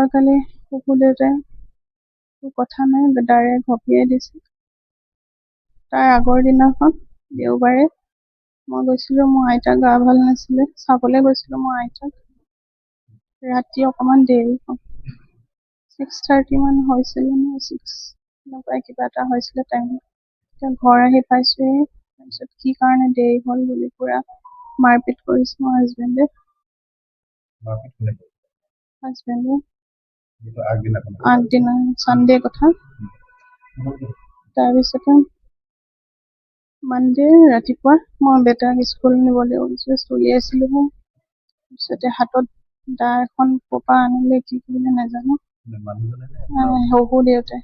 যোৱাকালি কুকুৰ দেউতাই কথা নাই ডাইৰেক্ট ঘপিয়াই দিছে। তাৰ আগৰ দিনাখন দেওবাৰে মই গৈছিলোঁ, মোৰ আইতা গা ভাল নাছিলে, চাবলৈ গৈছিলোঁ মোৰ আইতাক। ৰাতি অকণমান দেৰি হ'ল, 6:30 মান হৈছিলে নে 6 এনেকুৱা কিবা এটা হৈছিলে টাইমত। এতিয়া ঘৰ আহি পাইছোঁহি, তাৰপিছত কি কাৰণে দেৰি হ'ল বুলি পুৰা মাৰপিট কৰিছে মোৰ হাজবেণ্ডে। আগদিনা চানডে কথা। তাৰপিছতে মানডে ৰাতিপুৱা মই বেটাক স্কুল নিবলৈ চলি আছিলোহে, তাৰপিছতে হাতত দা এখন পপা আনিলে, কি কৰিলে নাজানো, শহু দেউতাই।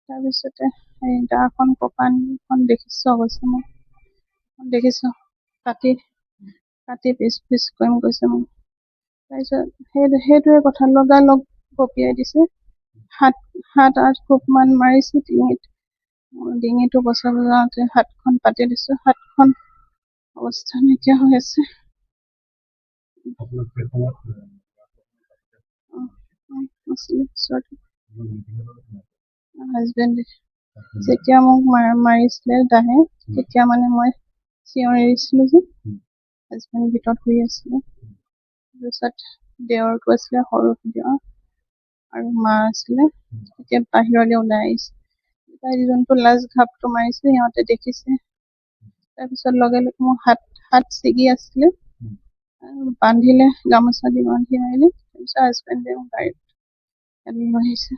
তাৰপিছতে সেই দাখন পপা আনিখন দেখিছ অৱশ্যে মই দেখিছ কাটি পিচ কৰিম কৈছে মোক। তাৰপিছত সেইটোৱে কথা লগালগ কঁপিয়াই দিছে। 7-8 কোপ মান মাৰিছে ডিঙিটো বচাব যাওঁতে হাতখন পাতি দিছো, হাতখন অৱস্থা নাইকিয়া হৈ আছে। হাজবেণ্ডে যেতিয়া মোক মাৰিছিলে দাহে, তেতিয়া মানে মই চিঞৰি দিছিলো যে, হাজবেণ্ড ভিতৰত শুই আছিলে। তাৰপিছত দেৱৰটো আছিলে, সৰু দেৱৰ আৰু মা আছিলে, তেতিয়া বাহিৰলৈ ওলাই আহিছে। যোনটো লাষ্ট ঘাপটো মাৰিছে সিহঁতে দেখিছে। তাৰপিছত লগে লগে মোৰ হাত ছিগি আছিলে, বান্ধিলে, গামোচা দি বান্ধি মাৰিলে। তাৰপিছত হাজবেণ্ডে মোক গাড়ীত লৈ আহিছে।